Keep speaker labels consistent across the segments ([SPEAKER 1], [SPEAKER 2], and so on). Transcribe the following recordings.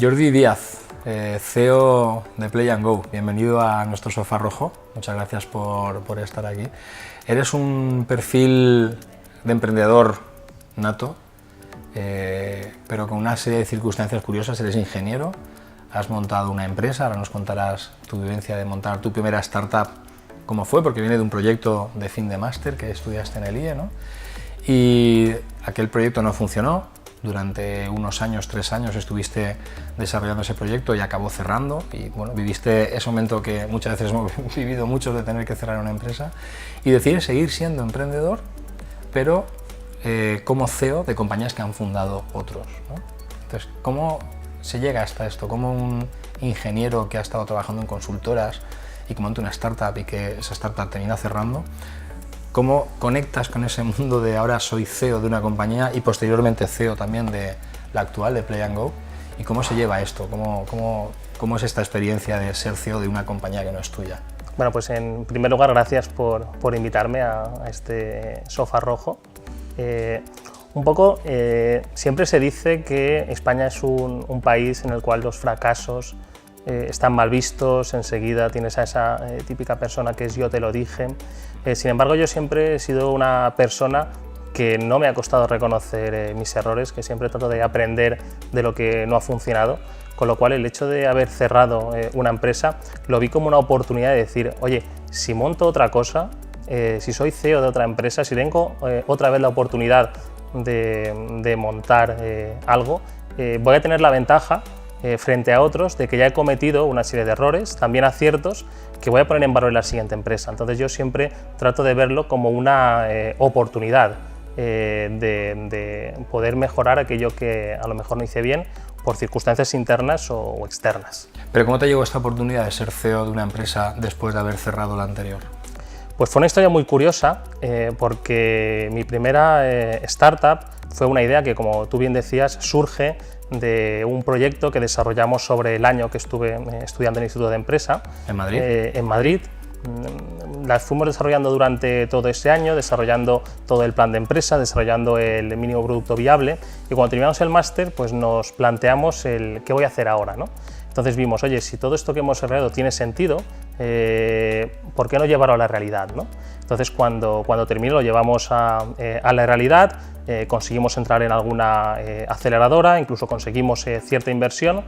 [SPEAKER 1] Jordi Díaz, CEO de Play and Go. Bienvenido a nuestro sofá rojo. Muchas gracias por estar aquí. Eres un perfil de emprendedor nato, pero con una serie de circunstancias curiosas. Eres ingeniero, has montado una empresa, ahora nos contarás tu vivencia de montar tu primera startup, cómo fue, porque viene de un proyecto de fin de máster que estudiaste en el IE, ¿no? Y aquel proyecto no funcionó. Durante unos años, 3 años, estuviste desarrollando ese proyecto y acabó cerrando. Y bueno, viviste ese momento que muchas veces hemos vivido muchos, de tener que cerrar una empresa. Y decides seguir siendo emprendedor, pero como CEO de compañías que han fundado otros, ¿no? Entonces, ¿cómo se llega hasta esto? ¿Cómo un ingeniero que ha estado trabajando en consultoras y que monta una startup y que esa startup termina cerrando, cómo conectas con ese mundo de ahora soy CEO de una compañía y posteriormente CEO también de la actual, de Play and Go, y cómo se lleva esto? ¿Cómo es esta experiencia de ser CEO de una compañía que no es tuya?
[SPEAKER 2] Bueno, pues en primer lugar, gracias por invitarme a este sofá rojo. Siempre se dice que España es un país en el cual los fracasos están mal vistos, enseguida tienes a esa típica persona que es yo te lo dije. Sin embargo, yo siempre he sido una persona que no me ha costado reconocer mis errores, que siempre trato de aprender de lo que no ha funcionado, con lo cual el hecho de haber cerrado una empresa lo vi como una oportunidad de decir, oye, si monto otra cosa, si soy CEO de otra empresa, si tengo otra vez la oportunidad de montar algo, voy a tener la ventaja frente a otros de que ya he cometido una serie de errores, también aciertos, que voy a poner en valor en la siguiente empresa. Entonces yo siempre trato de verlo como una oportunidad de poder mejorar aquello que a lo mejor no hice bien por circunstancias internas o externas.
[SPEAKER 1] Pero ¿cómo te llegó esta oportunidad de ser CEO de una empresa después de haber cerrado la anterior?
[SPEAKER 2] Pues fue una historia muy curiosa porque mi primera startup fue una idea que, como tú bien decías, surge de un proyecto que desarrollamos sobre el año que estuve estudiando en el Instituto de Empresa.
[SPEAKER 1] ¿En Madrid?
[SPEAKER 2] En Madrid. Las fuimos desarrollando durante todo ese año, desarrollando todo el plan de empresa, desarrollando el mínimo producto viable, y cuando terminamos el máster pues nos planteamos el qué voy a hacer ahora, ¿no? Entonces vimos, oye, si todo esto que hemos desarrollado tiene sentido, ¿por qué no llevarlo a la realidad, ¿no? Entonces cuando terminó lo llevamos a la realidad, conseguimos entrar en alguna aceleradora, incluso conseguimos cierta inversión,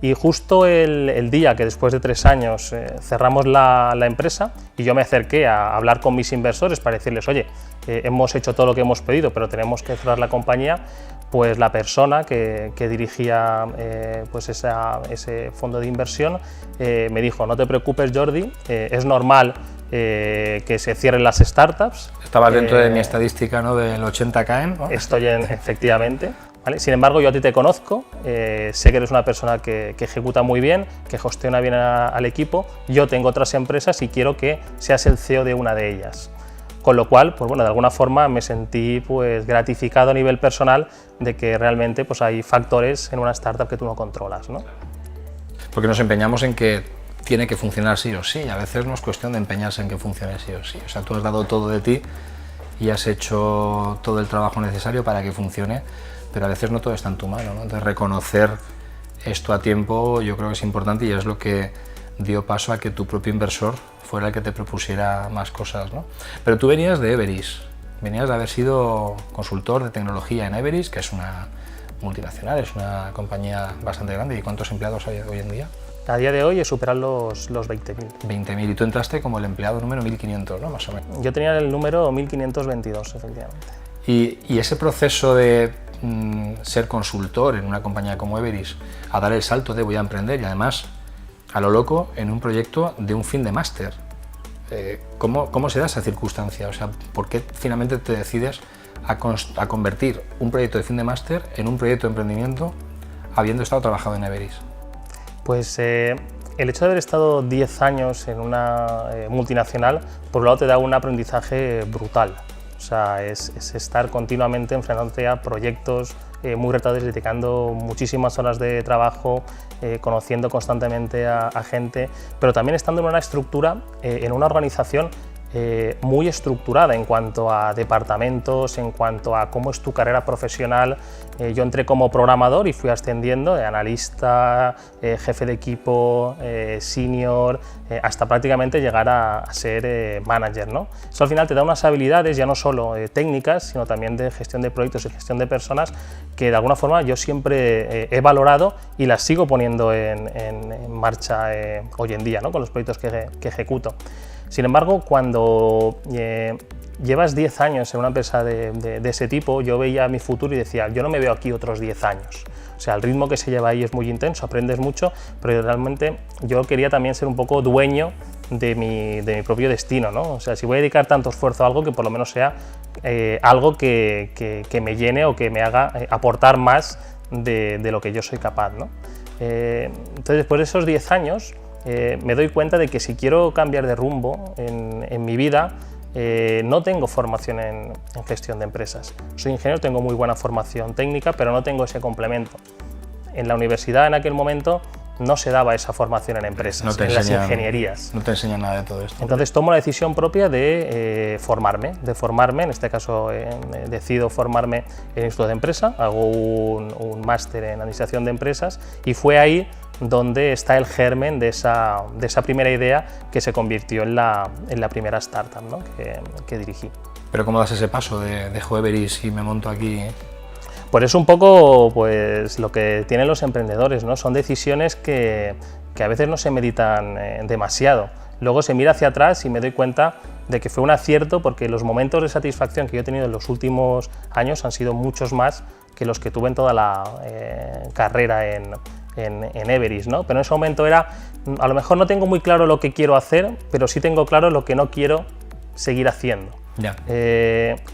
[SPEAKER 2] y justo el día que después de 3 años cerramos la empresa y yo me acerqué a hablar con mis inversores para decirles, oye, hemos hecho todo lo que hemos pedido, pero tenemos que cerrar la compañía, pues la persona que dirigía pues ese fondo de inversión me dijo, no te preocupes Jordi, es normal que se cierren las startups.
[SPEAKER 1] Estabas dentro de mi estadística, ¿no?, del 80 caen, ¿no?
[SPEAKER 2] Estoy efectivamente. ¿Vale? Sin embargo, yo a ti te conozco, sé que eres una persona que ejecuta muy bien, que gestiona bien al equipo, yo tengo otras empresas y quiero que seas el CEO de una de ellas. Con lo cual, pues bueno, de alguna forma me sentí pues gratificado a nivel personal de que realmente pues hay factores en una startup que tú no controlas, ¿no?
[SPEAKER 1] Porque nos empeñamos en que tiene que funcionar sí o sí, a veces no es cuestión de empeñarse en que funcione sí o sí. O sea, tú has dado todo de ti y has hecho todo el trabajo necesario para que funcione, pero a veces no todo está en tu mano, ¿no? Entonces reconocer esto a tiempo yo creo que es importante y es lo que dio paso a que tu propio inversor fuera el que te propusiera más cosas, ¿no? Pero tú venías de Everis, venías de haber sido consultor de tecnología en Everis, que es una multinacional, es una compañía bastante grande. ¿Y cuántos empleados hay hoy en día?
[SPEAKER 2] A día de hoy he superado los 20.000.
[SPEAKER 1] 20.000, y tú entraste como el empleado número 1.500, ¿no?, más o menos.
[SPEAKER 2] Yo tenía el número 1.522, efectivamente.
[SPEAKER 1] Y ese proceso de ser consultor en una compañía como Everis, a dar el salto de voy a emprender y además a lo loco en un proyecto de un fin de máster, ¿cómo se da esa circunstancia? O sea, ¿por qué finalmente te decides a convertir un proyecto de fin de máster en un proyecto de emprendimiento habiendo estado trabajando en Everis?
[SPEAKER 2] Pues el hecho de haber estado 10 años en una multinacional, por un lado te da un aprendizaje brutal. O sea, es estar continuamente enfrentándote a proyectos muy retadores, dedicando muchísimas horas de trabajo, conociendo constantemente a gente, pero también estando en una estructura, en una organización muy estructurada en cuanto a departamentos, en cuanto a cómo es tu carrera profesional. Yo entré como programador y fui ascendiendo de analista, jefe de equipo, senior, hasta prácticamente llegar a ser manager, ¿no? Eso al final te da unas habilidades ya no solo técnicas, sino también de gestión de proyectos y gestión de personas que de alguna forma yo siempre he valorado y las sigo poniendo en marcha hoy en día, ¿no? Con los proyectos que ejecuto. Sin embargo, cuando llevas 10 años en una empresa de ese tipo, yo veía mi futuro y decía, yo no me veo aquí otros 10 años. O sea, el ritmo que se lleva ahí es muy intenso, aprendes mucho, pero realmente yo quería también ser un poco dueño de mi propio destino, ¿no? O sea, si voy a dedicar tanto esfuerzo a algo, que por lo menos sea algo que me llene o que me haga aportar más de lo que yo soy capaz, ¿no? Entonces, después de esos 10 años, me doy cuenta de que si quiero cambiar de rumbo en mi vida, no tengo formación en gestión de empresas. Soy ingeniero, tengo muy buena formación técnica, pero no tengo ese complemento. En la universidad en aquel momento no se daba esa formación en empresas, en las ingenierías.
[SPEAKER 1] No te enseñan nada de todo esto.
[SPEAKER 2] Entonces tomo la decisión propia de formarme, en este caso decido formarme en el Instituto de Empresa, hago un máster en Administración de Empresas y fue ahí donde está el germen de esa primera idea que se convirtió en la primera startup, ¿no? que dirigí.
[SPEAKER 1] Pero ¿cómo das ese paso de dejo Everis y me monto aquí?
[SPEAKER 2] Pues es un poco pues, lo que tienen los emprendedores, ¿no? Son decisiones que a veces no se meditan demasiado. Luego se mira hacia atrás y me doy cuenta de que fue un acierto porque los momentos de satisfacción que yo he tenido en los últimos años han sido muchos más que los que tuve en toda la carrera en Everis, ¿no? Pero en ese momento era, a lo mejor no tengo muy claro lo que quiero hacer, pero sí tengo claro lo que no quiero seguir haciendo.
[SPEAKER 1] Ya.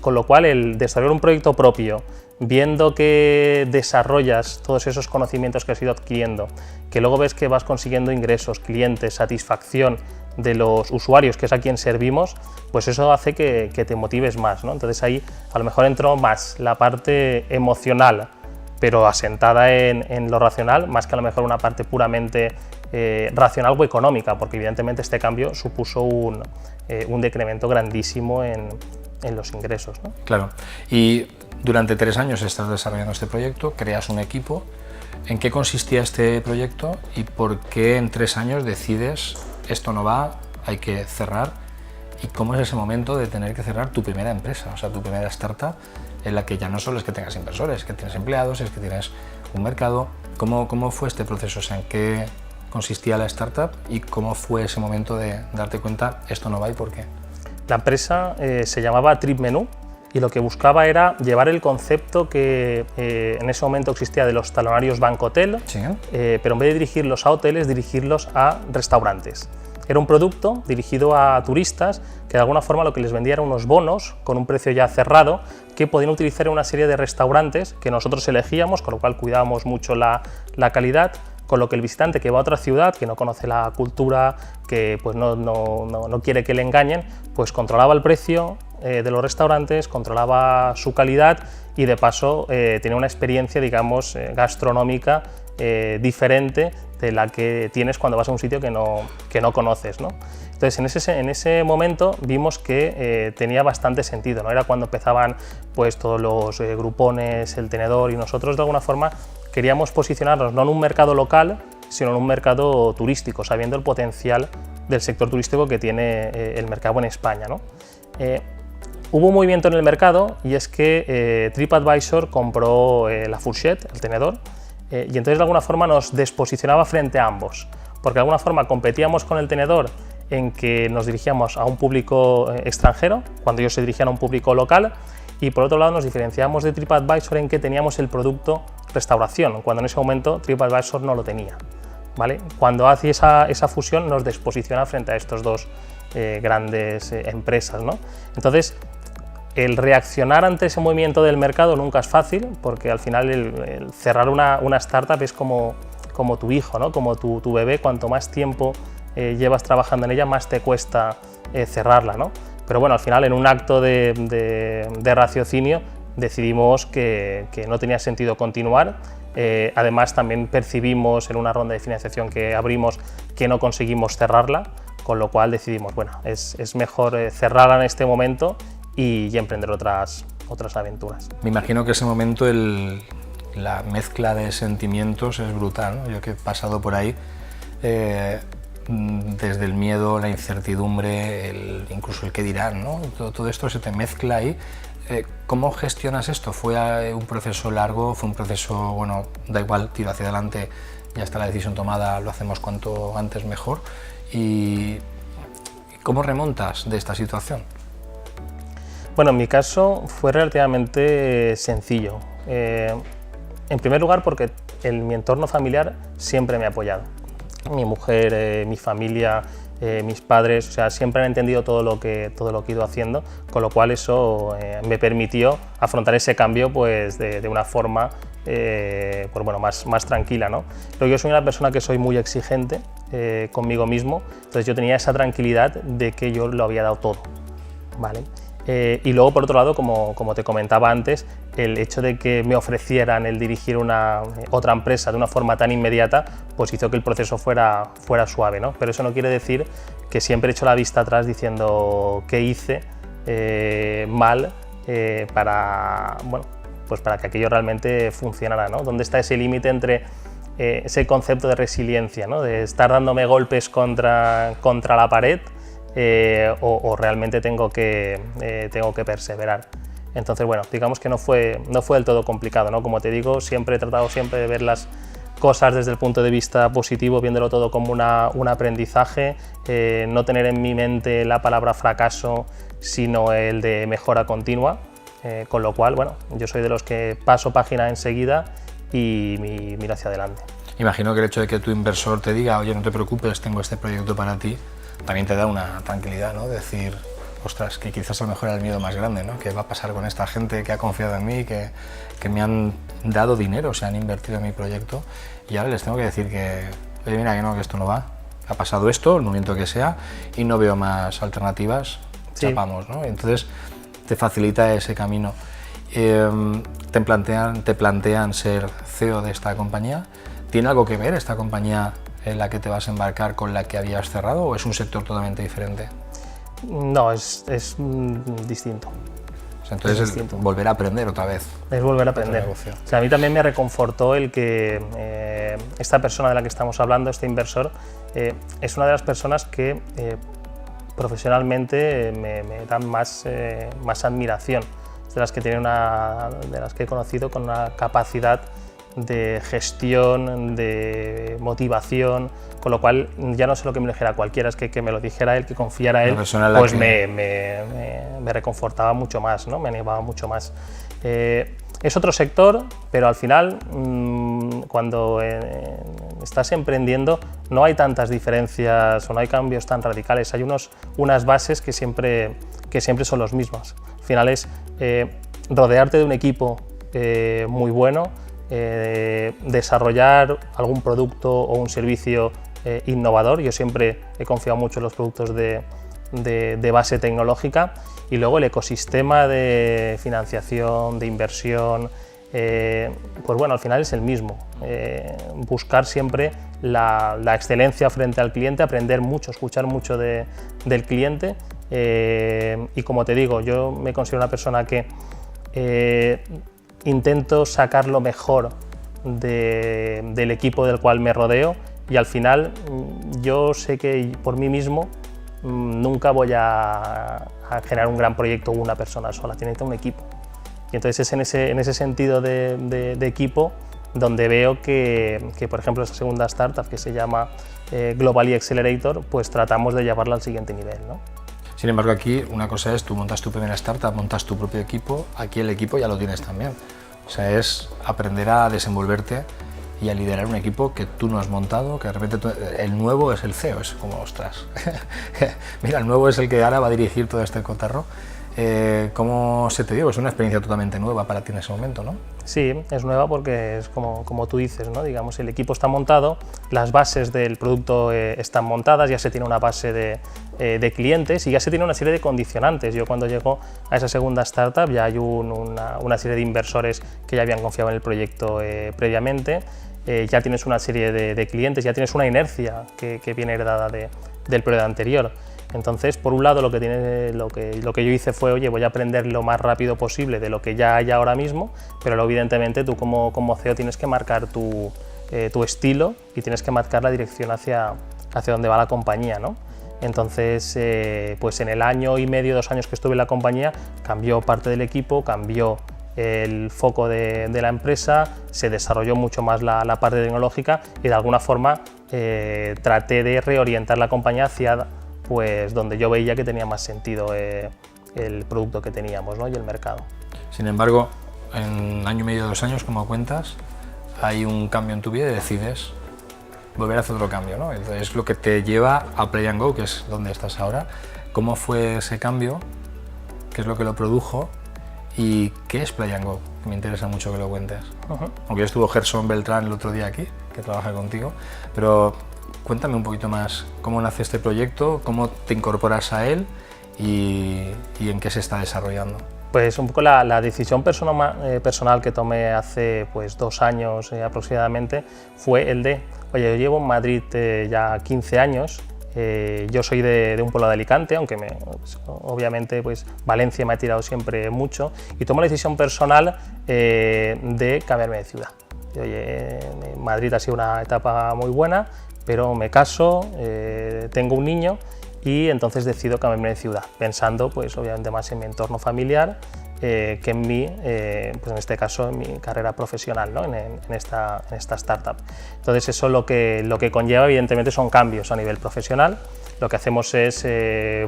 [SPEAKER 2] Con lo cual el desarrollar un proyecto propio, viendo que desarrollas todos esos conocimientos que has ido adquiriendo, que luego ves que vas consiguiendo ingresos, clientes, satisfacción de los usuarios, que es a quien servimos, pues eso hace que te motives más, ¿no? Entonces ahí a lo mejor entró más la parte emocional, pero asentada en lo racional, más que a lo mejor una parte puramente racional o económica, porque evidentemente este cambio supuso un decremento grandísimo en los ingresos, ¿no?
[SPEAKER 1] Claro. Y durante 3 años estás desarrollando este proyecto, creas un equipo. ¿En qué consistía este proyecto y por qué en 3 años decides esto no va, hay que cerrar? ¿Y cómo es ese momento de tener que cerrar tu primera empresa, o sea, tu primera startup, en la que ya no solo es que tengas inversores, es que tienes empleados, es que tienes un mercado? ¿Cómo fue este proceso? O sea, ¿en qué consistía la startup y cómo fue ese momento de darte cuenta esto no va y por qué?
[SPEAKER 2] La empresa se llamaba TripMenú y lo que buscaba era llevar el concepto que en ese momento existía de los talonarios banco-hotel,
[SPEAKER 1] ¿Sí?
[SPEAKER 2] Pero en vez de dirigirlos a hoteles, dirigirlos a restaurantes. Era un producto dirigido a turistas que de alguna forma lo que les vendía eran unos bonos con un precio ya cerrado que podían utilizar en una serie de restaurantes que nosotros elegíamos, con lo cual cuidábamos mucho la calidad, con lo que el visitante que va a otra ciudad, que no conoce la cultura, que pues no quiere que le engañen, pues controlaba el precio de los restaurantes, controlaba su calidad y de paso tenía una experiencia, digamos, gastronómica diferente de la que tienes cuando vas a un sitio que no conoces, ¿no? Entonces en ese momento vimos que tenía bastante sentido, ¿no? Era cuando empezaban pues todos los grupones, el tenedor, y nosotros de alguna forma queríamos posicionarnos no en un mercado local, sino en un mercado turístico, sabiendo el potencial del sector turístico que tiene el mercado en España, ¿no? Hubo un movimiento en el mercado y es que TripAdvisor compró la Fourchette, el tenedor, y entonces de alguna forma nos desposicionaba frente a ambos, porque de alguna forma competíamos con el tenedor en que nos dirigíamos a un público extranjero, cuando ellos se dirigían a un público local, y por otro lado nos diferenciábamos de TripAdvisor en que teníamos el producto restauración, cuando en ese momento TripAdvisor no lo tenía, ¿vale? Cuando hace esa fusión nos desposiciona frente a estos dos grandes empresas, ¿no? Entonces, el reaccionar ante ese movimiento del mercado nunca es fácil, porque al final el cerrar una startup es como tu hijo, ¿no? Como tu bebé. Cuanto más tiempo llevas trabajando en ella, más te cuesta cerrarla, ¿no? Pero bueno, al final en un acto de raciocinio decidimos que no tenía sentido continuar. Además también percibimos en una ronda de financiación que abrimos que no conseguimos cerrarla, con lo cual decidimos, bueno, es mejor cerrarla en este momento y emprender otras aventuras.
[SPEAKER 1] Me imagino que ese momento la mezcla de sentimientos es brutal, ¿no? Yo que he pasado por ahí, desde el miedo, la incertidumbre, incluso el qué dirán, ¿no? Todo esto se te mezcla ahí. ¿Cómo gestionas esto? ¿Fue un proceso largo? ¿Fue un proceso, bueno, da igual, tiro hacia adelante, ya está la decisión tomada, lo hacemos cuanto antes mejor? ¿Y cómo remontas de esta situación?
[SPEAKER 2] Bueno, en mi caso fue relativamente sencillo. En primer lugar porque mi entorno familiar siempre me ha apoyado. Mi mujer, mi familia, mis padres, o sea, siempre han entendido todo lo que he ido haciendo, con lo cual eso me permitió afrontar ese cambio pues, de una forma pues, bueno, más tranquila, ¿no? Pero yo soy una persona que soy muy exigente conmigo mismo, entonces yo tenía esa tranquilidad de que yo lo había dado todo, ¿vale? Y luego, por otro lado, como te comentaba antes, el hecho de que me ofrecieran el dirigir otra empresa de una forma tan inmediata, pues hizo que el proceso fuera suave, ¿no? Pero eso no quiere decir que siempre he hecho la vista atrás diciendo qué hice mal para que aquello realmente funcionara, ¿no? ¿Dónde está ese límite entre ese concepto de resiliencia, ¿no? De estar dándome golpes contra la pared o realmente tengo que perseverar? Entonces, bueno, digamos que no fue del todo complicado, ¿no? Como te digo, siempre he tratado de ver las cosas desde el punto de vista positivo, viéndolo todo como un aprendizaje, no tener en mi mente la palabra fracaso, sino el de mejora continua, con lo cual, bueno, yo soy de los que paso página enseguida y miro hacia adelante.
[SPEAKER 1] Imagino que el hecho de que tu inversor te diga, oye, no te preocupes, tengo este proyecto para ti, también te da una tranquilidad, ¿no? Decir, ostras, que quizás a lo mejor era el miedo más grande, ¿no? ¿Qué va a pasar con esta gente que ha confiado en mí, que me han dado dinero, se han invertido en mi proyecto, y ahora les tengo que decir que, oye, mira, que esto no va, ha pasado esto, el momento que sea, y no veo más alternativas,
[SPEAKER 2] sí.
[SPEAKER 1] Chapamos, ¿no? Entonces te facilita ese camino. Te plantean ser CEO de esta compañía. ¿Tiene algo que ver esta compañía en la que te vas a embarcar con la que habías cerrado, o es un sector totalmente diferente?
[SPEAKER 2] No, es distinto.
[SPEAKER 1] O sea, entonces es volver a aprender otra vez.
[SPEAKER 2] Es volver a aprender. O sea, a mí también me reconfortó el que esta persona de la que estamos hablando, este inversor, es una de las personas que profesionalmente me dan más admiración, de las que de las que he conocido con una capacidad de gestión, de motivación, con lo cual ya no sé lo que me lo dijera cualquiera, es que me lo dijera él, que confiara él, pues me reconfortaba mucho más, ¿no? Me animaba mucho más. Es otro sector, pero al final, cuando estás emprendiendo, no hay tantas diferencias o no hay cambios tan radicales, hay unas bases que siempre son los mismos. Al final es rodearte de un equipo muy bueno, desarrollar algún producto o un servicio innovador. Yo siempre he confiado mucho en los productos de base tecnológica, y luego el ecosistema de financiación, de inversión, pues bueno, al final es el mismo. Buscar siempre la excelencia frente al cliente, aprender mucho, escuchar mucho del cliente, y como te digo, yo me considero una persona que intento sacar lo mejor del equipo del cual me rodeo, y al final yo sé que por mí mismo nunca voy a generar un gran proyecto una persona sola, tiene que ser un equipo. Y entonces es en ese sentido de equipo donde veo que, por ejemplo, esa segunda startup que se llama Globally Accelerator, pues tratamos de llevarla al siguiente nivel, ¿no?
[SPEAKER 1] Sin embargo, aquí una cosa es, tú montas tu primera startup, montas tu propio equipo, aquí el equipo ya lo tienes también. O sea, es aprender a desenvolverte y a liderar un equipo que tú no has montado, que de repente el nuevo es el CEO, es como, ostras, mira, el nuevo es el que ahora va a dirigir todo este cotarro. ¿Cómo se te dio? Es una experiencia totalmente nueva para ti en ese momento, ¿no?
[SPEAKER 2] Sí, es nueva porque es como tú dices, ¿no? Digamos, el equipo está montado, las bases del producto están montadas, ya se tiene una base de clientes y ya se tiene una serie de condicionantes. Yo cuando llego a esa segunda startup ya hay una serie de inversores que ya habían confiado en el proyecto previamente, ya tienes una serie de clientes, ya tienes una inercia que viene heredada del periodo anterior. Entonces, por un lado, lo que yo hice fue, oye, voy a aprender lo más rápido posible de lo que ya hay ahora mismo, pero luego, evidentemente, tú como CEO tienes que marcar tu estilo y tienes que marcar la dirección hacia dónde va la compañía, ¿no? Entonces, pues en el año y medio, 2 años que estuve en la compañía, cambió parte del equipo, cambió el foco de la empresa, se desarrolló mucho más la parte tecnológica y de alguna forma traté de reorientar la compañía hacia pues donde yo veía que tenía más sentido el producto que teníamos, ¿no? Y el mercado.
[SPEAKER 1] Sin embargo, en año y medio, 2 años, como cuentas, hay un cambio en tu vida y decides volver a hacer otro cambio, ¿no? Entonces, es lo que te lleva a Play & Go, que es donde estás ahora. ¿Cómo fue ese cambio? ¿Qué es lo que lo produjo? ¿Y qué es Play & Go? Me interesa mucho que lo cuentes. Aunque estuvo Gerson Beltrán el otro día aquí, que trabaja contigo, pero cuéntame un poquito más cómo nace este proyecto, cómo te incorporas a él y en qué se está desarrollando.
[SPEAKER 2] Pues un poco la decisión personal que tomé hace pues 2 años aproximadamente fue el de, oye, yo llevo en Madrid ya 15 años, yo soy de un pueblo de Alicante, aunque obviamente pues Valencia me ha tirado siempre mucho, y tomo la decisión personal de cambiarme de ciudad. Y, oye, Madrid ha sido una etapa muy buena, pero me caso, tengo un niño y entonces decido cambiarme de ciudad, pensando pues obviamente más en mi entorno familiar que en mí, pues en este caso en mi carrera profesional, ¿no? en esta startup. Entonces eso lo que conlleva evidentemente son cambios a nivel profesional. Lo que hacemos es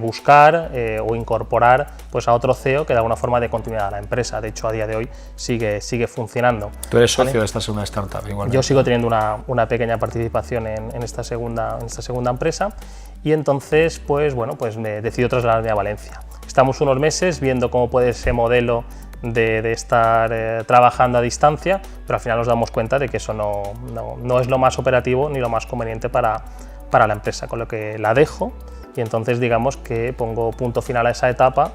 [SPEAKER 2] buscar o incorporar pues, a otro CEO que de alguna forma dé continuidad a la empresa. De hecho, a día de hoy sigue funcionando.
[SPEAKER 1] Tú eres socio de esta segunda startup, igualmente.
[SPEAKER 2] Yo sigo teniendo una pequeña participación en esta segunda empresa y entonces pues, bueno, pues me decido trasladarme a Valencia. Estamos unos meses viendo cómo puede ese modelo de estar trabajando a distancia, pero al final nos damos cuenta de que eso no es lo más operativo ni lo más conveniente para la empresa, con lo que la dejo y entonces digamos que pongo punto final a esa etapa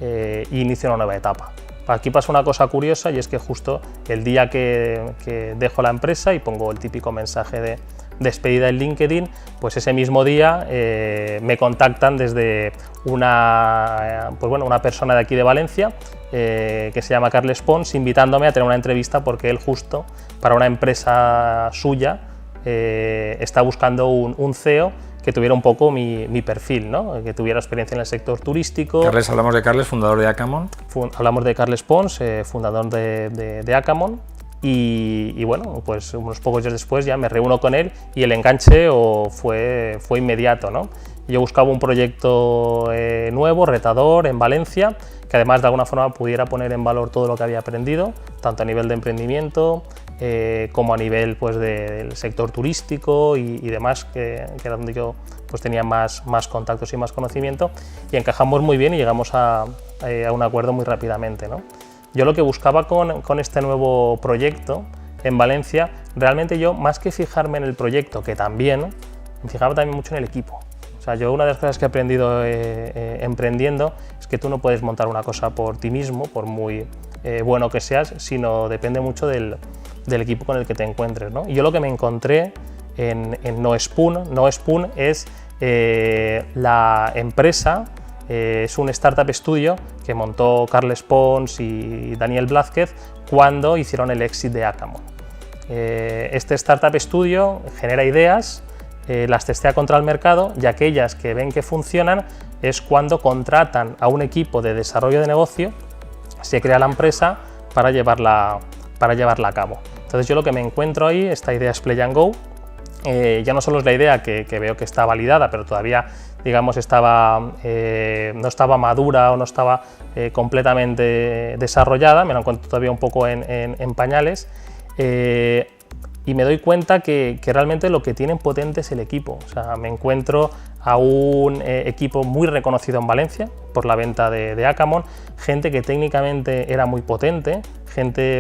[SPEAKER 2] e inicio una nueva etapa. Aquí pasa una cosa curiosa y es que justo el día que dejo la empresa y pongo el típico mensaje de despedida en LinkedIn, pues ese mismo día me contactan desde una persona de aquí de Valencia que se llama Carles Pons, invitándome a tener una entrevista porque él justo para una empresa suya está buscando un CEO que tuviera un poco mi perfil, ¿no? Que tuviera experiencia en el sector turístico.
[SPEAKER 1] Carles, hablamos de Carles, fundador de Acamon.
[SPEAKER 2] Hablamos de Carles Pons, fundador de Acamon. Y bueno, pues unos pocos días después ya me reúno con él y el enganche fue inmediato, ¿no? Yo buscaba un proyecto nuevo, retador, en Valencia, que además de alguna forma pudiera poner en valor todo lo que había aprendido, tanto a nivel de emprendimiento como a nivel pues, del sector turístico y demás, que era donde yo pues, tenía más contactos y más conocimiento, y encajamos muy bien y llegamos a un acuerdo muy rápidamente, ¿no? Yo lo que buscaba con este nuevo proyecto en Valencia, realmente yo, más que fijarme en el proyecto, que también, me fijaba también mucho en el equipo. O sea, yo una de las cosas que he aprendido emprendiendo es que tú no puedes montar una cosa por ti mismo, por muy bueno que seas, sino depende mucho del equipo con el que te encuentres, ¿no? Y yo lo que me encontré en NoSpoon es la empresa. Es un startup estudio que montó Carles Pons y Daniel Blázquez cuando hicieron el exit de Acamon. Este startup estudio genera ideas, las testea contra el mercado y aquellas que ven que funcionan es cuando contratan a un equipo de desarrollo de negocio, se crea la empresa para llevarla a cabo. Entonces yo lo que me encuentro ahí, esta idea es Play & Go, ya no solo es la idea que veo que está validada, pero todavía digamos no estaba madura o no estaba completamente desarrollada, me la encuentro todavía un poco en pañales, y me doy cuenta que realmente lo que tienen potente es el equipo. O sea, me encuentro a un equipo muy reconocido en Valencia por la venta de Acamon, gente que técnicamente era muy potente,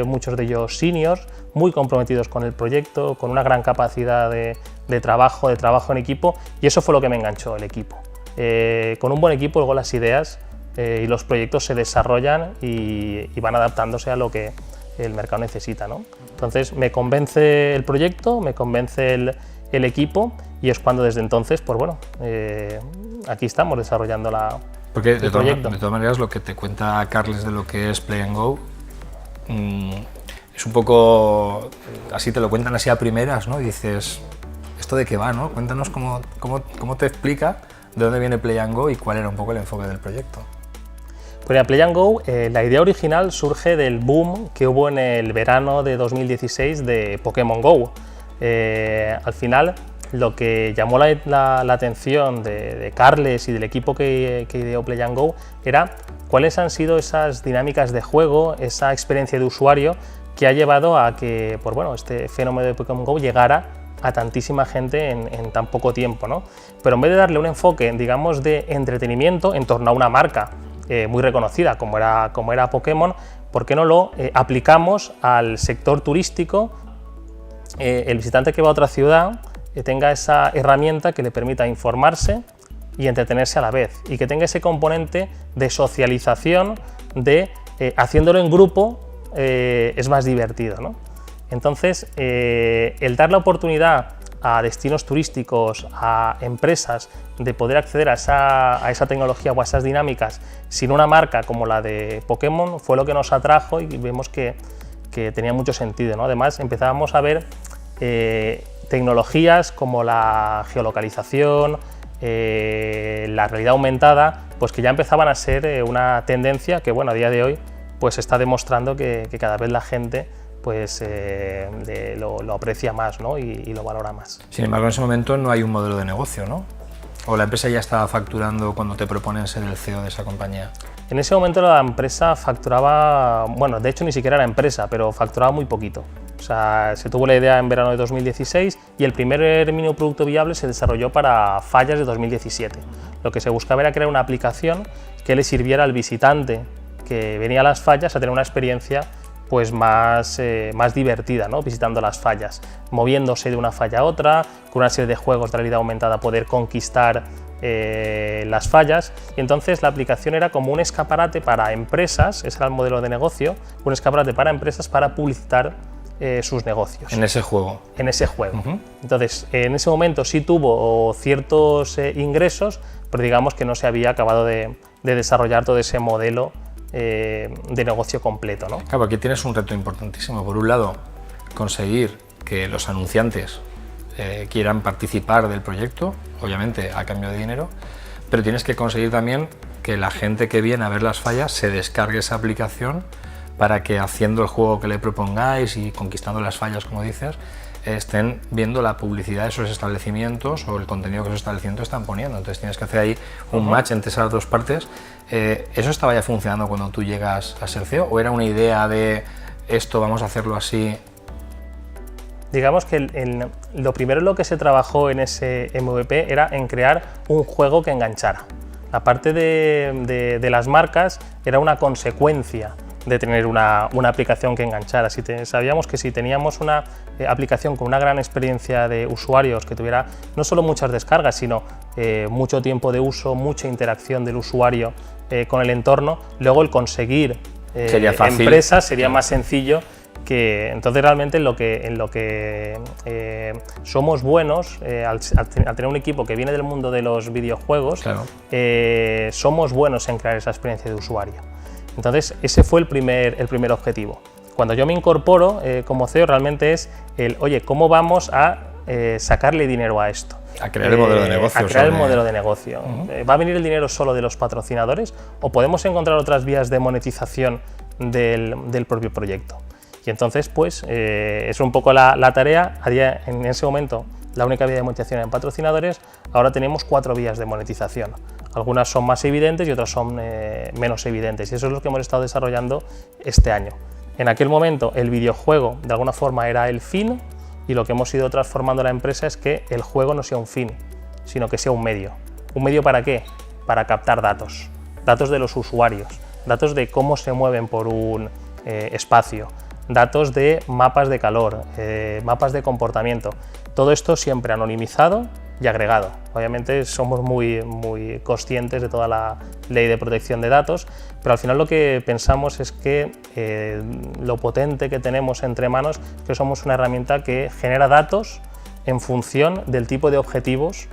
[SPEAKER 2] muchos de ellos seniors, muy comprometidos con el proyecto, con una gran capacidad de trabajo en equipo, y eso fue lo que me enganchó, el equipo. Con un buen equipo luego las ideas y los proyectos se desarrollan y van adaptándose a lo que el mercado necesita, ¿no? Entonces me convence el proyecto, me convence el equipo y es cuando desde entonces, pues bueno, aquí estamos desarrollando
[SPEAKER 1] Porque
[SPEAKER 2] el proyecto.
[SPEAKER 1] De todas maneras lo que te cuenta Carles de lo que es Play and Go es un poco, así te lo cuentan así a primeras, ¿no? Y dices, ¿esto de qué va, no? Cuéntanos cómo te explica de dónde viene Play and Go y cuál era un poco el enfoque del proyecto.
[SPEAKER 2] Pues Play and Go, la idea original surge del boom que hubo en el verano de 2016 de Pokémon Go. Al final, lo que llamó la atención de Carles y del equipo que ideó Play and Go era cuáles han sido esas dinámicas de juego, esa experiencia de usuario que ha llevado a que, pues bueno, este fenómeno de Pokémon Go llegara a tantísima gente en tan poco tiempo, ¿no? Pero en vez de darle un enfoque, digamos, de entretenimiento en torno a una marca muy reconocida como era Pokémon, ¿por qué no lo aplicamos al sector turístico? El visitante que va a otra ciudad tenga esa herramienta que le permita informarse y entretenerse a la vez, y que tenga ese componente de socialización, de haciéndolo en grupo es más divertido, ¿no? Entonces, el dar la oportunidad a destinos turísticos, a empresas, de poder acceder a esa tecnología o a esas dinámicas sin una marca como la de Pokémon fue lo que nos atrajo y vemos que tenía mucho sentido, ¿no? Además, empezábamos a ver tecnologías como la geolocalización, la realidad aumentada, pues que ya empezaban a ser una tendencia que, bueno, a día de hoy pues está demostrando que cada vez la gente pues lo aprecia más, ¿no? y lo valora más.
[SPEAKER 1] Sin embargo, en ese momento no hay un modelo de negocio, ¿no? ¿O la empresa ya estaba facturando cuando te proponen ser el CEO de esa compañía?
[SPEAKER 2] En ese momento la empresa facturaba, bueno, de hecho ni siquiera era empresa, pero facturaba muy poquito. O sea, se tuvo la idea en verano de 2016 y el primer mínimo producto viable se desarrolló para fallas de 2017. Lo que se buscaba era crear una aplicación que le sirviera al visitante que venía a las fallas a tener una experiencia pues más divertida, ¿no? Visitando las fallas, moviéndose de una falla a otra, con una serie de juegos de realidad aumentada poder conquistar las fallas, y entonces la aplicación era como un escaparate para empresas, ese era el modelo de negocio, un escaparate para empresas para publicitar sus negocios.
[SPEAKER 1] En ese juego.
[SPEAKER 2] En ese juego. Entonces, en ese momento sí tuvo ciertos ingresos, pero digamos que no se había acabado de desarrollar todo ese modelo de negocio completo, ¿no?
[SPEAKER 1] Claro, aquí tienes un reto importantísimo. Por un lado, conseguir que los anunciantes quieran participar del proyecto, obviamente a cambio de dinero, pero tienes que conseguir también que la gente que viene a ver las fallas se descargue esa aplicación para que, haciendo el juego que le propongáis y conquistando las fallas, como dices, estén viendo la publicidad de esos establecimientos o el contenido que esos establecimientos están poniendo. Entonces tienes que hacer ahí un match entre esas dos partes. ¿Eso estaba ya funcionando cuando tú llegas a ser CEO o era una idea de esto, vamos a hacerlo así?
[SPEAKER 2] Digamos que lo primero en lo que se trabajó en ese MVP era en crear un juego que enganchara. La parte de las marcas era una consecuencia de tener una aplicación que enganchara. Sabíamos que si teníamos una aplicación con una gran experiencia de usuarios, que tuviera no solo muchas descargas, sino mucho tiempo de uso, mucha interacción del usuario con el entorno, luego el conseguir empresas sería más sencillo. Entonces realmente en lo que somos buenos, al tener un equipo que viene del mundo de los videojuegos, claro, somos buenos en crear esa experiencia de usuario. Entonces ese fue el primer objetivo. Cuando yo me incorporo como CEO realmente es oye, ¿cómo vamos a sacarle dinero a esto?
[SPEAKER 1] A crear el modelo de negocio.
[SPEAKER 2] A crear el modelo de negocio. ¿Va a venir el dinero solo de los patrocinadores o podemos encontrar otras vías de monetización del propio proyecto? Y entonces, pues, es un poco la tarea. En ese momento, la única vía de monetización eran patrocinadores. Ahora tenemos 4 vías de monetización. Algunas son más evidentes y otras son menos evidentes. Y eso es lo que hemos estado desarrollando este año. En aquel momento, el videojuego, de alguna forma, era el fin, y lo que hemos ido transformando la empresa es que el juego no sea un fin, sino que sea un medio. ¿Un medio para qué? Para captar datos. Datos de los usuarios, datos de cómo se mueven por un espacio, datos de mapas de calor, mapas de comportamiento. Todo esto siempre anonimizado y agregado. Obviamente somos muy conscientes de toda la ley de protección de datos, pero al final lo que pensamos es que lo potente que tenemos entre manos es que somos una herramienta que genera datos en función del tipo de objetivos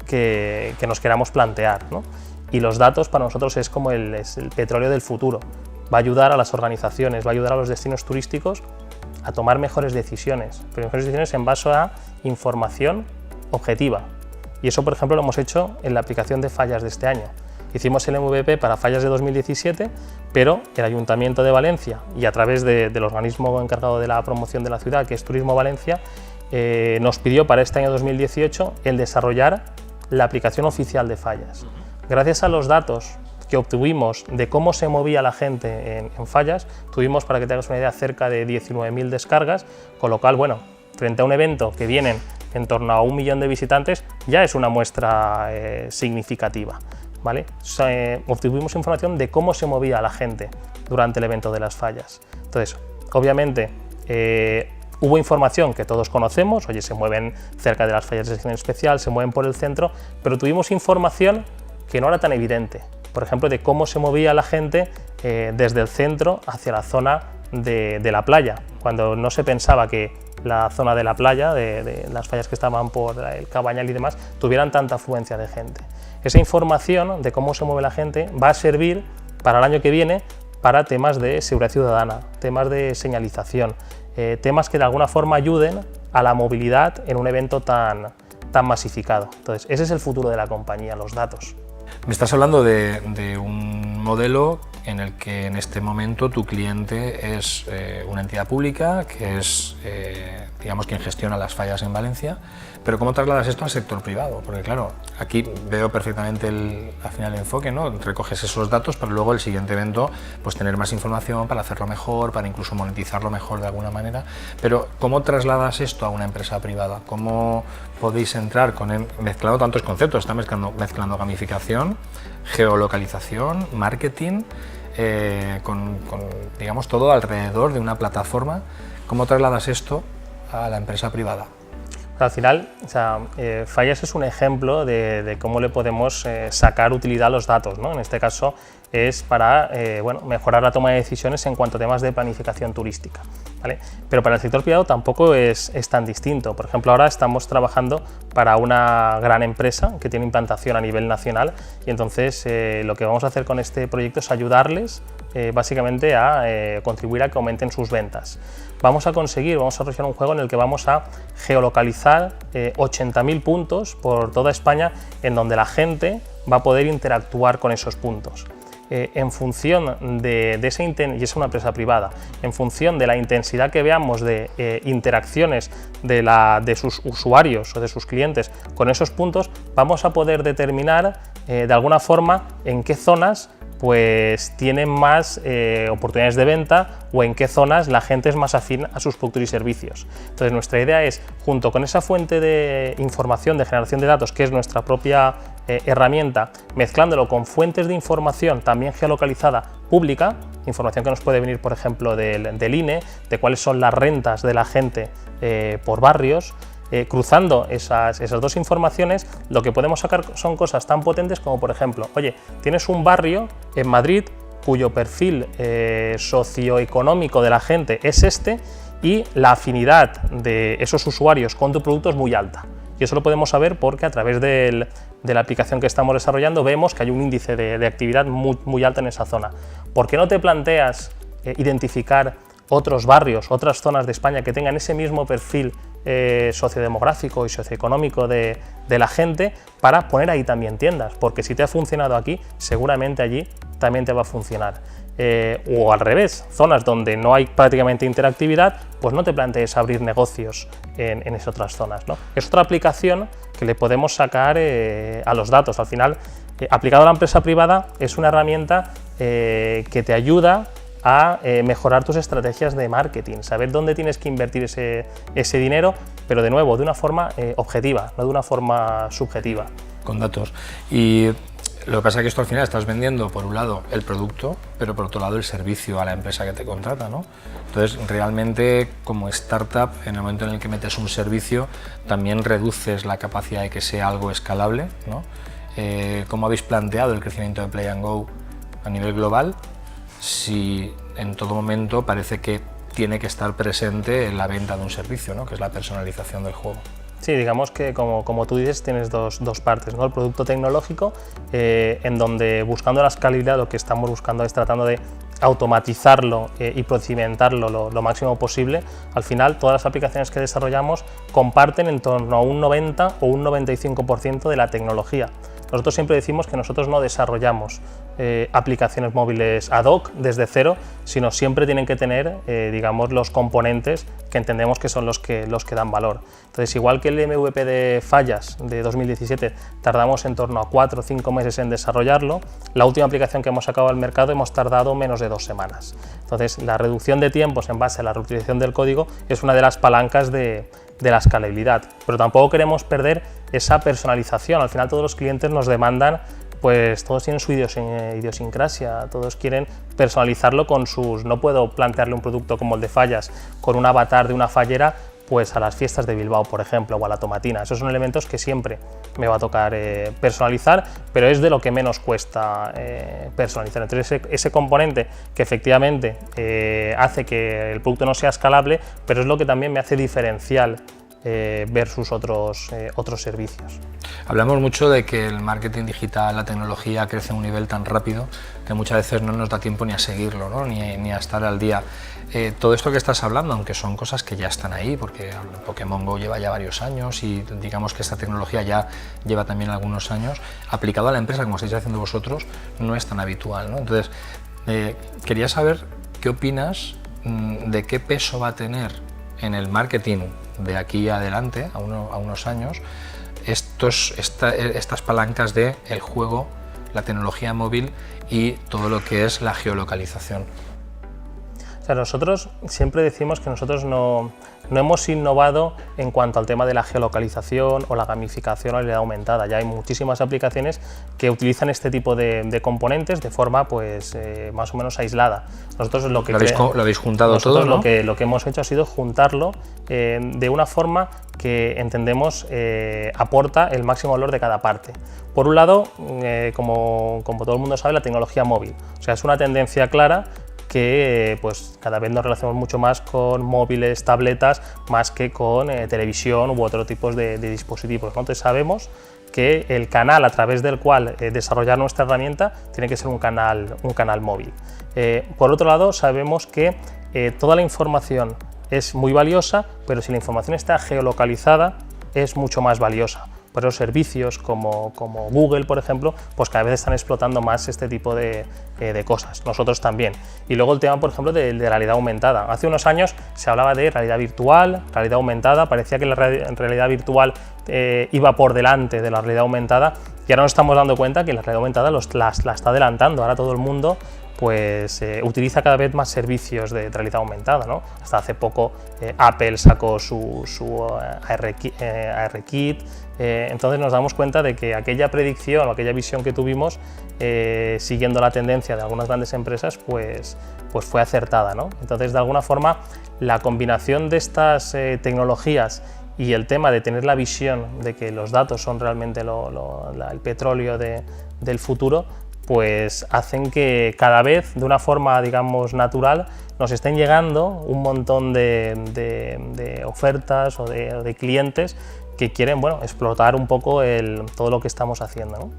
[SPEAKER 2] que nos queramos plantear, ¿no? Y los datos para nosotros es como es el petróleo del futuro. Va a ayudar a las organizaciones, va a ayudar a los destinos turísticos a tomar mejores decisiones, pero mejores decisiones en base a información objetiva. Y eso, por ejemplo, lo hemos hecho en la aplicación de fallas de este año. Hicimos el MVP para fallas de 2017, pero el Ayuntamiento de Valencia y a través del organismo encargado de la promoción de la ciudad, que es Turismo Valencia, nos pidió para este año 2018 el desarrollar la aplicación oficial de fallas. Gracias a los datos que obtuvimos de cómo se movía la gente en fallas, tuvimos, para que te hagas una idea, cerca de 19.000 descargas, con lo cual, bueno, frente a un evento que vienen en torno a 1 millón de visitantes, ya es una muestra significativa, ¿vale? Obtuvimos información de cómo se movía la gente durante el evento de las fallas. Entonces, obviamente, hubo información que todos conocemos, oye, se mueven cerca de las fallas de sección especial, se mueven por el centro, pero tuvimos información que no era tan evidente, por ejemplo, de cómo se movía la gente desde el centro hacia la zona de la playa, cuando no se pensaba que la zona de la playa, de las fallas que estaban por el Cabañal y demás, tuvieran tanta afluencia de gente. Esa información de cómo se mueve la gente va a servir para el año que viene para temas de seguridad ciudadana, temas de señalización, temas que de alguna forma ayuden a la movilidad en un evento tan masificado. Entonces, ese es el futuro de la compañía, los datos.
[SPEAKER 1] Me estás hablando de un modelo en el que en este momento tu cliente es una entidad pública, que es, digamos, quien gestiona las fallas en Valencia, pero ¿cómo trasladas esto al sector privado? Porque claro, aquí veo perfectamente al final el enfoque, ¿no? Recoges esos datos para luego el siguiente evento pues tener más información para hacerlo mejor, para incluso monetizarlo mejor de alguna manera, pero ¿cómo trasladas esto a una empresa privada? ¿Cómo podéis entrar mezclando tantos conceptos? Está mezclando gamificación, geolocalización, marketing, con digamos todo alrededor de una plataforma. ¿Cómo trasladas esto a la empresa privada?
[SPEAKER 2] Al final, o sea, Fallas es un ejemplo de cómo le podemos sacar utilidad a los datos, ¿no? En este caso es para bueno, mejorar la toma de decisiones en cuanto a temas de planificación turística, ¿vale? Pero para el sector privado tampoco es tan distinto. Por ejemplo, ahora estamos trabajando para una gran empresa que tiene implantación a nivel nacional y entonces lo que vamos a hacer con este proyecto es ayudarles básicamente a contribuir a que aumenten sus ventas. Vamos a desarrollar un juego en el que vamos a geolocalizar 80.000 puntos por toda España en donde la gente va a poder interactuar con esos puntos. En función de esa y es una empresa privada, en función de la intensidad que veamos de interacciones de sus usuarios o de sus clientes con esos puntos, vamos a poder determinar de alguna forma en qué zonas pues tienen más oportunidades de venta o en qué zonas la gente es más afín a sus productos y servicios. Entonces nuestra idea es, junto con esa fuente de información, de generación de datos, que es nuestra propia herramienta, mezclándolo con fuentes de información también geolocalizada pública, información que nos puede venir, por ejemplo, del INE, de cuáles son las rentas de la gente por barrios. Cruzando esas dos informaciones, lo que podemos sacar son cosas tan potentes como, por ejemplo, oye, tienes un barrio en Madrid cuyo perfil socioeconómico de la gente es este y la afinidad de esos usuarios con tu producto es muy alta. Y eso lo podemos saber porque a través de la aplicación que estamos desarrollando vemos que hay un índice de actividad muy alta en esa zona. ¿Por qué no te planteas identificar otros barrios, otras zonas de España que tengan ese mismo perfil sociodemográfico y socioeconómico de la gente para poner ahí también tiendas? Porque si te ha funcionado aquí, seguramente allí también te va a funcionar. O al revés, zonas donde no hay prácticamente interactividad, pues no te plantees abrir negocios en esas otras zonas, ¿no? Es otra aplicación que le podemos sacar a los datos. Al final, aplicado a la empresa privada, es una herramienta que te ayuda a mejorar tus estrategias de marketing, saber dónde tienes que invertir ese dinero, pero de nuevo, de una forma objetiva, no de una forma subjetiva.
[SPEAKER 1] Con datos. Y lo que pasa es que esto al final estás vendiendo, por un lado, el producto, pero por otro lado el servicio a la empresa que te contrata, ¿no? Entonces, realmente, como startup, en el momento en el que metes un servicio, también reduces la capacidad de que sea algo escalable, ¿no? ¿Cómo habéis planteado el crecimiento de Play and Go a nivel global? Si en todo momento parece que tiene que estar presente en la venta de un servicio, ¿no? Que es la personalización del juego.
[SPEAKER 2] Sí, digamos que como tú dices tienes dos partes, ¿no? El producto tecnológico, en donde buscando la escalabilidad lo que estamos buscando es tratando de automatizarlo y procedimentarlo lo máximo posible. Al final todas las aplicaciones que desarrollamos comparten en torno a un 90 o un 95% de la tecnología. Nosotros siempre decimos que nosotros no desarrollamos aplicaciones móviles ad hoc desde cero, sino siempre tienen que tener, digamos, los componentes que entendemos que son los que dan valor. Entonces, igual que el MVP de Fallas de 2017 tardamos en torno a 4 o 5 meses en desarrollarlo, la última aplicación que hemos sacado al mercado hemos tardado menos de 2 semanas. Entonces, la reducción de tiempos en base a la reutilización del código es una de las palancas de la escalabilidad, pero tampoco queremos perder esa personalización. Al final todos los clientes nos demandan, pues todos tienen su idiosincrasia, todos quieren personalizarlo con sus... No puedo plantearle un producto como el de Fallas con un avatar de una fallera pues a las fiestas de Bilbao, por ejemplo, o a la tomatina. Esos son elementos que siempre me va a tocar personalizar, pero es de lo que menos cuesta personalizar. Entonces ese componente que efectivamente hace que el producto no sea escalable, pero es lo que también me hace diferencial versus otros servicios.
[SPEAKER 1] Hablamos mucho de que el marketing digital, la tecnología crece a un nivel tan rápido que muchas veces no nos da tiempo ni a seguirlo, ¿no? ni a estar al día. Todo esto que estás hablando, aunque son cosas que ya están ahí, porque Pokémon GO lleva ya varios años y digamos que esta tecnología ya lleva también algunos años, aplicado a la empresa como estáis haciendo vosotros, no es tan habitual, ¿no? Entonces, quería saber qué opinas de qué peso va a tener en el marketing de aquí adelante, a unos años, estas palancas de el juego, la tecnología móvil y todo lo que es la geolocalización.
[SPEAKER 2] O sea, nosotros siempre decimos que nosotros no hemos innovado en cuanto al tema de la geolocalización o la gamificación o la realidad aumentada. Ya hay muchísimas aplicaciones que utilizan este tipo de componentes de forma pues más o menos aislada. Nosotros lo
[SPEAKER 1] habéis juntado todo, ¿no?
[SPEAKER 2] Lo que hemos hecho ha sido juntarlo de una forma que entendemos aporta el máximo valor de cada parte. Por un lado, como todo el mundo sabe, la tecnología móvil. O sea, es una tendencia clara que pues cada vez nos relacionamos mucho más con móviles, tabletas, más que con televisión u otro tipo de dispositivos, ¿no? Entonces sabemos que el canal a través del cual desarrollar nuestra herramienta tiene que ser un canal móvil. Por otro lado, sabemos que toda la información es muy valiosa, pero si la información está geolocalizada es mucho más valiosa. Por eso servicios como Google, por ejemplo, pues cada vez están explotando más este tipo de cosas, nosotros también. Y luego el tema, por ejemplo, de realidad aumentada. Hace unos años se hablaba de realidad virtual, realidad aumentada, parecía que la realidad virtual iba por delante de la realidad aumentada, y ahora nos estamos dando cuenta que la realidad aumentada la está adelantando. Ahora todo el mundo pues utiliza cada vez más servicios de realidad aumentada, ¿no? Hasta hace poco Apple sacó su ARKit, entonces nos damos cuenta de que aquella predicción o aquella visión que tuvimos siguiendo la tendencia de algunas grandes empresas pues fue acertada, ¿no? Entonces, de alguna forma, la combinación de estas tecnologías y el tema de tener la visión de que los datos son realmente el petróleo del futuro, pues hacen que cada vez, de una forma, digamos, natural, nos estén llegando un montón de ofertas o de clientes que quieren, bueno, explotar un poco todo lo que estamos haciendo, ¿no?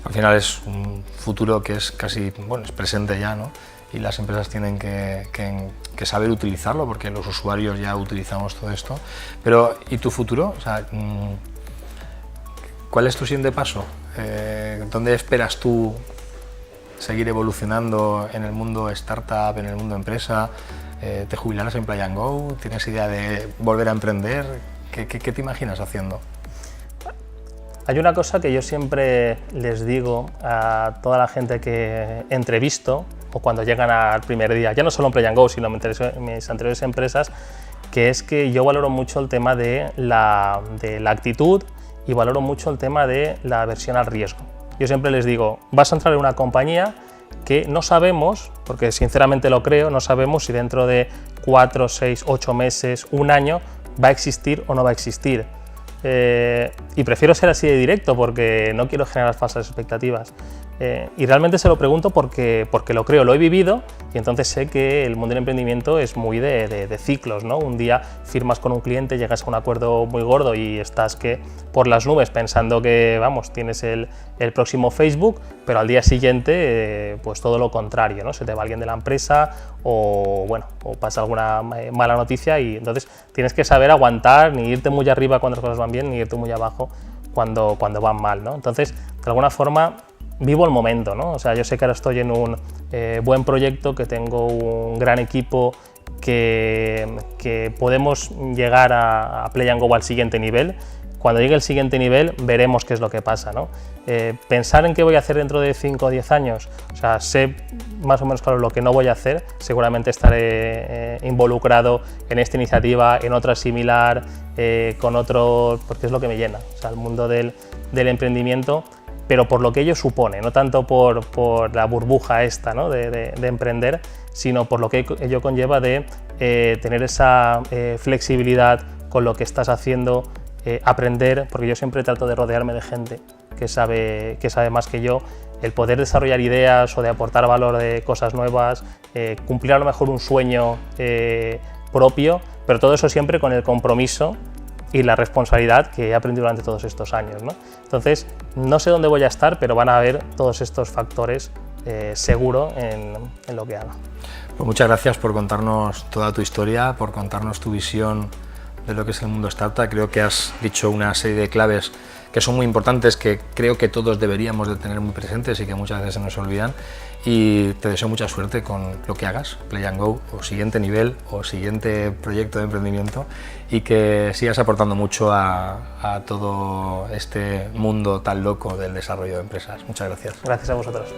[SPEAKER 1] Al final es un futuro que es casi, bueno, es presente ya, ¿no? Y las empresas tienen que saber utilizarlo, porque los usuarios ya utilizamos todo esto. Pero, ¿y tu futuro? O sea, ¿cuál es tu siguiente paso? ¿Dónde esperas tú seguir evolucionando en el mundo startup, en el mundo empresa? ¿Te jubilarás en Play & Go? ¿Tienes idea de volver a emprender? ¿Qué te imaginas haciendo?
[SPEAKER 2] Hay una cosa que yo siempre les digo a toda la gente que entrevisto o cuando llegan al primer día, ya no solo en Play & Go, sino en mis anteriores empresas, que es que yo valoro mucho el tema de la actitud y valoro mucho el tema de la aversión al riesgo. Yo siempre les digo, vas a entrar en una compañía que no sabemos, porque sinceramente lo creo, no sabemos si dentro de 4, 6, 8 meses, un año, va a existir o no va a existir. Y prefiero ser así de directo porque no quiero generar falsas expectativas. Y realmente se lo pregunto porque lo creo, lo he vivido, y entonces sé que el mundo del emprendimiento es muy de ciclos, ¿no? Un día firmas con un cliente, llegas a un acuerdo muy gordo y estás por las nubes pensando que, vamos, tienes el próximo Facebook, pero al día siguiente pues todo lo contrario, ¿no? Se te va alguien de la empresa o pasa alguna mala noticia, y entonces tienes que saber aguantar, ni irte muy arriba cuando las cosas van bien, ni irte muy abajo cuando van mal, ¿no? Entonces, de alguna forma, vivo el momento, ¿no? O sea, yo sé que ahora estoy en un buen proyecto, que tengo un gran equipo, que podemos llegar a Play & Go al siguiente nivel. Cuando llegue el siguiente nivel veremos qué es lo que pasa, ¿no? Pensar en qué voy a hacer dentro de 5 o 10 años, o sea, sé más o menos claro lo que no voy a hacer, seguramente estaré involucrado en esta iniciativa, en otra similar, con otro, porque es lo que me llena, o sea, el mundo del emprendimiento, pero por lo que ello supone, no tanto por la burbuja esta, ¿no? de emprender, sino por lo que ello conlleva de tener esa flexibilidad con lo que estás haciendo, aprender, porque yo siempre trato de rodearme de gente que sabe más que yo, el poder desarrollar ideas o de aportar valor de cosas nuevas, cumplir a lo mejor un sueño propio, pero todo eso siempre con el compromiso y la responsabilidad que he aprendido durante todos estos años, ¿no? Entonces, no sé dónde voy a estar, pero van a haber todos estos factores seguro en lo que haga.
[SPEAKER 1] Pues muchas gracias por contarnos toda tu historia, por contarnos tu visión de lo que es el mundo startup. Creo que has dicho una serie de claves que son muy importantes, que creo que todos deberíamos de tener muy presentes y que muchas veces se nos olvidan, y te deseo mucha suerte con lo que hagas, Play & Go, o siguiente nivel, o siguiente proyecto de emprendimiento, y que sigas aportando mucho a todo este mundo tan loco del desarrollo de empresas. Muchas gracias.
[SPEAKER 2] Gracias a vosotros.